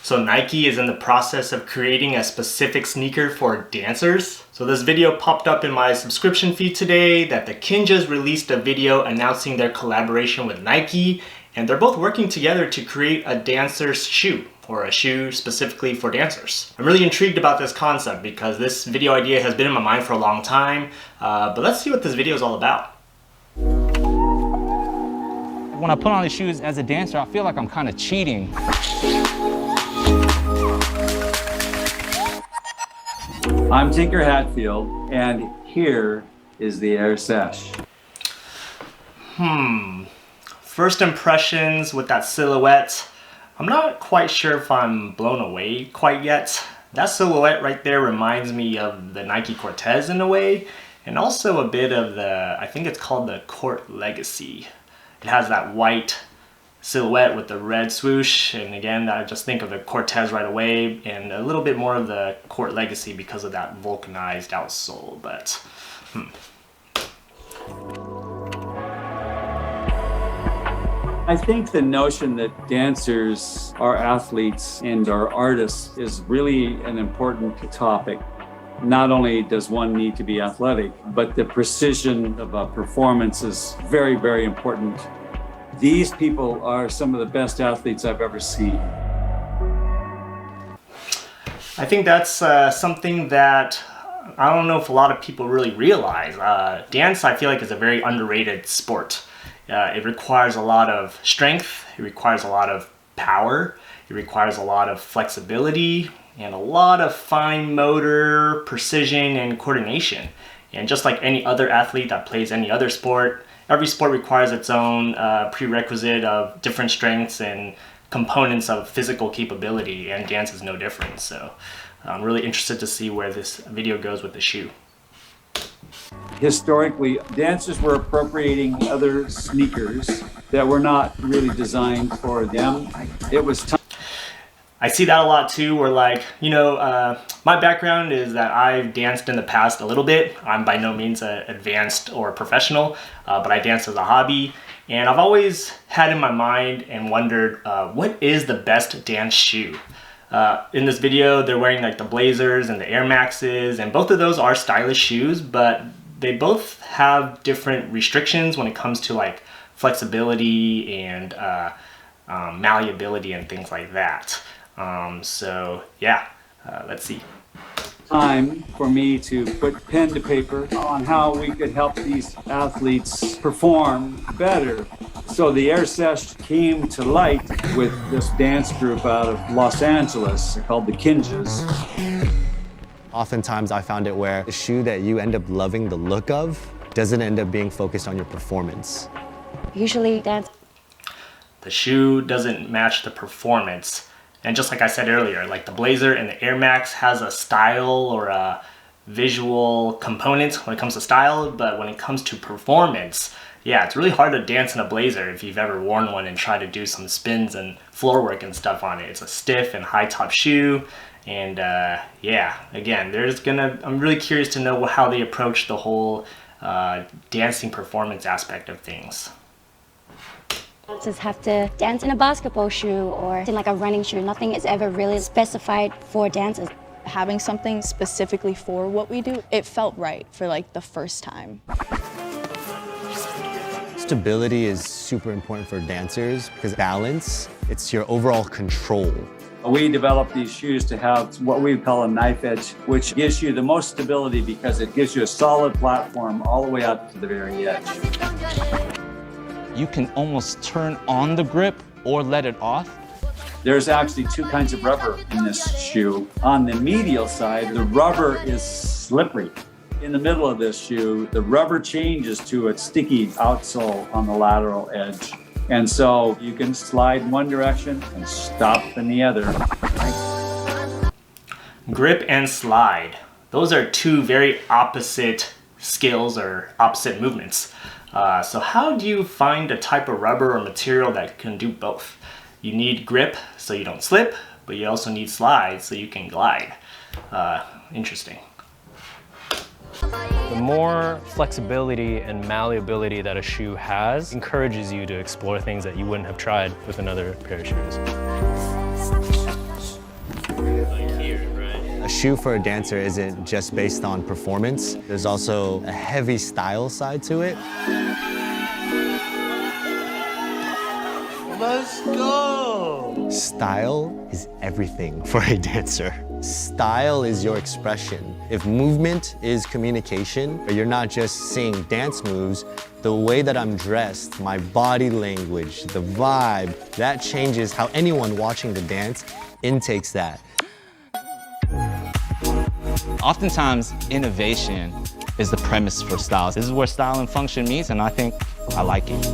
So Nike is in the process of creating a specific sneaker for dancers. So this video popped up in my subscription feed today that the Kinjaz released a video announcing their collaboration with Nike, and they're both working together to create a dancer's shoe, or a shoe specifically for dancers. I'm really intrigued about this concept because this video idea has been in my mind for a long time, but let's see what this video is all about. When I put on the shoes as a dancer, I feel like I'm kind of cheating. I'm Tinker Hatfield, and here is the Air Sesh. First impressions with that silhouette, I'm not quite sure if I'm blown away quite yet. That silhouette right there reminds me of the Nike Cortez in a way, and also a bit of the, I think it's called the Court Legacy. It has that white silhouette with the red swoosh, and again, I just think of the Cortez right away, and a little bit more of the Court Legacy because of that vulcanized outsole, but I think the notion that dancers are athletes and are artists is really an important topic. Not only does one need to be athletic, but the precision of a performance is very, very important. These people are some of the best athletes I've ever seen. I think that's something that I don't know if a lot of people really realize. Dance, I feel like, is a very underrated sport. It requires a lot of strength, it requires a lot of power, it requires a lot of flexibility, and a lot of fine motor, precision, and coordination. And just like any other athlete that plays any other sport, every sport requires its own prerequisite of different strengths and components of physical capability, and dance is no different. So I'm really interested to see where this video goes with the shoe. Historically, dancers were appropriating other sneakers that were not really designed for them. It was time. I see that a lot too, where like, you know, my background is that I've danced in the past a little bit. I'm by no means an advanced or professional, but I dance as a hobby. And I've always had in my mind and wondered, what is the best dance shoe? In this video, they're wearing like the Blazers and the Air Maxes, and both of those are stylish shoes, but they both have different restrictions when it comes to like flexibility and malleability and things like that. So yeah, let's see. Time for me to put pen to paper on how we could help these athletes perform better. So the Air Sesh came to light with this dance group out of Los Angeles called the Kinjaz. Oftentimes I found it where the shoe that you end up loving the look of doesn't end up being focused on your performance. Usually dance. The shoe doesn't match the performance. And just like I said earlier, like the Blazer and the Air Max has a style or a visual component when it comes to style, but when it comes to performance, yeah, it's really hard to dance in a Blazer if you've ever worn one and tried to do some spins and floor work and stuff on it. It's a stiff and high top shoe, and yeah, again, I'm really curious to know how they approach the whole dancing performance aspect of things. Dancers have to dance in a basketball shoe or in like a running shoe. Nothing is ever really specified for dancers. Having something specifically for what we do, it felt right for like the first time. Stability is super important for dancers because balance, it's your overall control. We developed these shoes to have what we call a knife edge, which gives you the most stability because it gives you a solid platform all the way up to the very edge. You can almost turn on the grip or let it off. There's actually two kinds of rubber in this shoe. On the medial side, the rubber is slippery. In the middle of this shoe, the rubber changes to a sticky outsole on the lateral edge. And so you can slide in one direction and stop in the other. Grip and slide. Those are two very opposite skills or opposite movements. So how do you find a type of rubber or material that can do both? You need grip so you don't slip, but you also need slide so you can glide. Interesting. The more flexibility and malleability that a shoe has encourages you to explore things that you wouldn't have tried with another pair of shoes. shoe for a dancer isn't just based on performance. There's also a heavy style side to it. Let's go! Style is everything for a dancer. Style is your expression. If movement is communication, or you're not just seeing dance moves, the way that I'm dressed, my body language, the vibe, that changes how anyone watching the dance intakes that. Oftentimes, innovation is the premise for styles. This is where style and function meets, and I think I like it.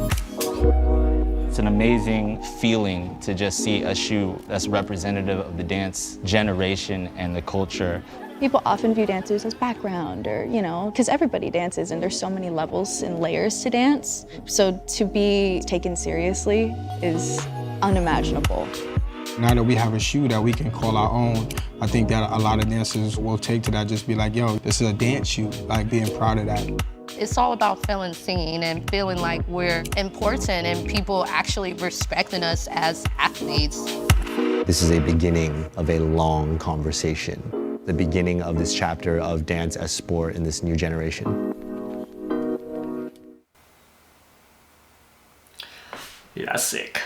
It's an amazing feeling to just see a shoe that's representative of the dance generation and the culture. People often view dancers as background or, because everybody dances and there's so many levels and layers to dance. So to be taken seriously is unimaginable. Now that we have a shoe that we can call our own, I think that a lot of dancers will take to that, just be like, yo, this is a dance shoe, like being proud of that. It's all about feeling seen and feeling like we're important and people actually respecting us as athletes. This is a beginning of a long conversation, the beginning of this chapter of dance as sport in this new generation. Yeah, that's sick.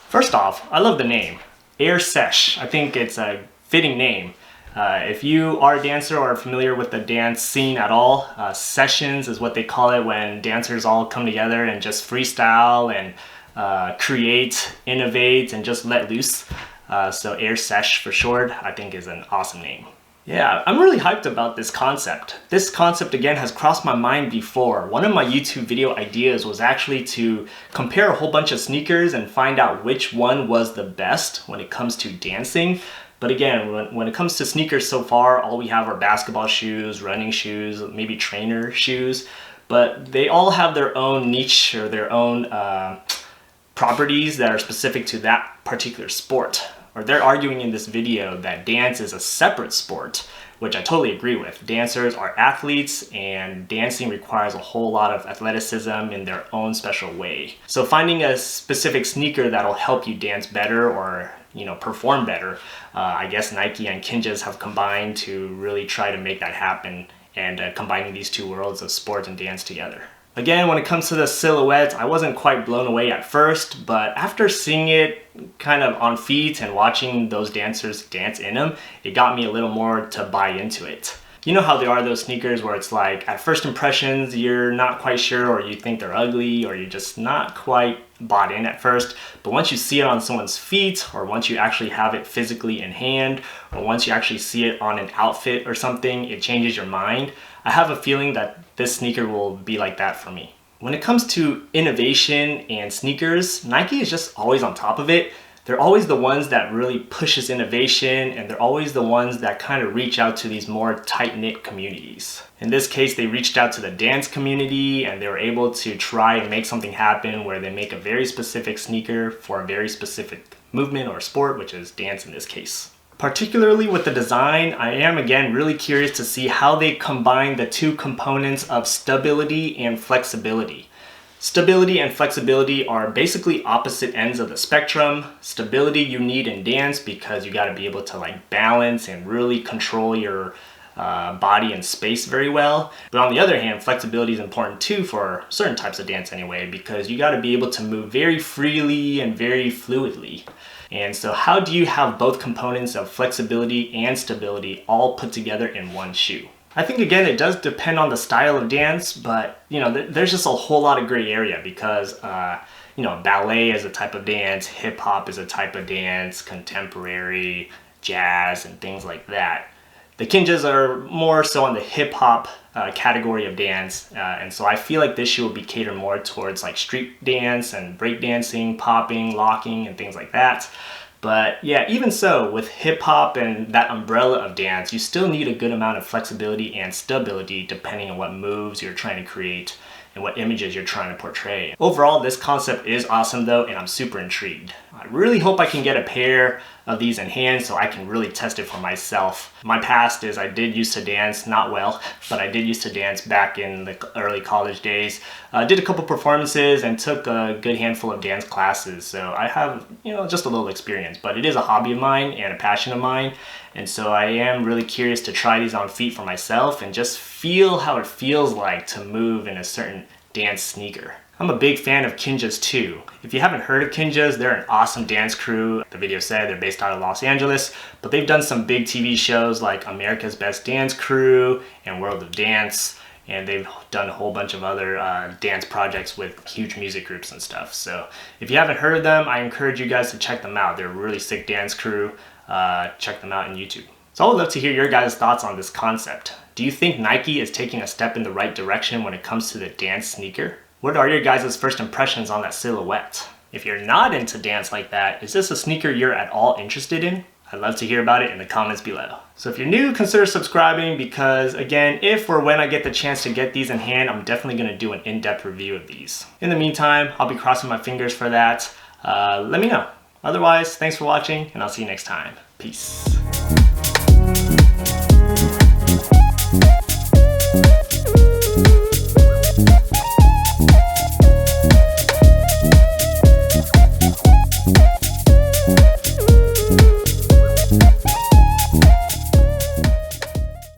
First off, I love the name, Sesh. I think it's a fitting name. If you are a dancer or are familiar with the dance scene at all, sessions is what they call it when dancers all come together and just freestyle and create, innovate, and just let loose. So Sesh for short, I think is an awesome name. Yeah, I'm really hyped about this concept. This concept again has crossed my mind before. One of my YouTube video ideas was actually to compare a whole bunch of sneakers and find out which one was the best when it comes to dancing. But again, when it comes to sneakers so far, all we have are basketball shoes, running shoes, maybe trainer shoes, but they all have their own niche or their own properties that are specific to that particular sport. Or they're arguing in this video that dance is a separate sport, which I totally agree with. Dancers are athletes and dancing requires a whole lot of athleticism in their own special way. So finding a specific sneaker that'll help you dance better or perform better, I guess Nike and Kinjaz have combined to really try to make that happen and combining these two worlds of sport and dance together. Again, when it comes to the silhouette, I wasn't quite blown away at first, but after seeing it kind of on feet and watching those dancers dance in them, it got me a little more to buy into it. You know how there are those sneakers where it's like at first impressions you're not quite sure, or you think they're ugly, or you're just not quite bought in at first, but once you see it on someone's feet, or once you actually have it physically in hand, or once you actually see it on an outfit or something, it changes your mind. I have a feeling that this sneaker will be like that for me. When it comes to innovation and sneakers, Nike is just always on top of it. They're always the ones that really pushes innovation, and they're always the ones that kind of reach out to these more tight-knit communities. In this case, they reached out to the dance community and they were able to try and make something happen where they make a very specific sneaker for a very specific movement or sport, which is dance in this case. Particularly with the design, I am again really curious to see how they combine the two components of stability and flexibility. Stability and flexibility are basically opposite ends of the spectrum. Stability you need in dance because you got to be able to balance and really control your body and space very well. But on the other hand, flexibility is important too for certain types of dance anyway, because you got to be able to move very freely and very fluidly. And so how do you have both components of flexibility and stability all put together in one shoe? I think again it does depend on the style of dance, but there's just a whole lot of gray area because ballet is a type of dance, hip hop is a type of dance, contemporary, jazz, and things like that. The Kinjaz are more so on the hip hop category of dance, and so I feel like this shoe will be catered more towards street dance and break dancing, popping, locking, and things like that. But yeah, even so, with hip hop and that umbrella of dance, you still need a good amount of flexibility and stability depending on what moves you're trying to create and what images you're trying to portray. Overall, this concept is awesome though, and I'm super intrigued. I really hope I can get a pair of these in hand so I can really test it for myself. My past is I did used to dance, not well, but I did used to dance back in the early college days. Did a couple performances and took a good handful of dance classes. So I have, just a little experience, but it is a hobby of mine and a passion of mine. And so I am really curious to try these on feet for myself and just feel how it feels like to move in a certain dance sneaker. I'm a big fan of Kinjaz too. If you haven't heard of Kinjaz, they're an awesome dance crew. The video said they're based out of Los Angeles, but they've done some big TV shows like America's Best Dance Crew and World of Dance, and they've done a whole bunch of other dance projects with huge music groups and stuff. So if you haven't heard of them, I encourage you guys to check them out. They're a really sick dance crew. Check them out on YouTube. So I would love to hear your guys' thoughts on this concept. Do you think Nike is taking a step in the right direction when it comes to the dance sneaker? What are your guys' first impressions on that silhouette? If you're not into dance like that, is this a sneaker you're at all interested in? I'd love to hear about it in the comments below. So if you're new, consider subscribing because, again, if or when I get the chance to get these in hand, I'm definitely going to do an in-depth review of these. In the meantime, I'll be crossing my fingers for that. Let me know. Otherwise, thanks for watching, and I'll see you next time. Peace.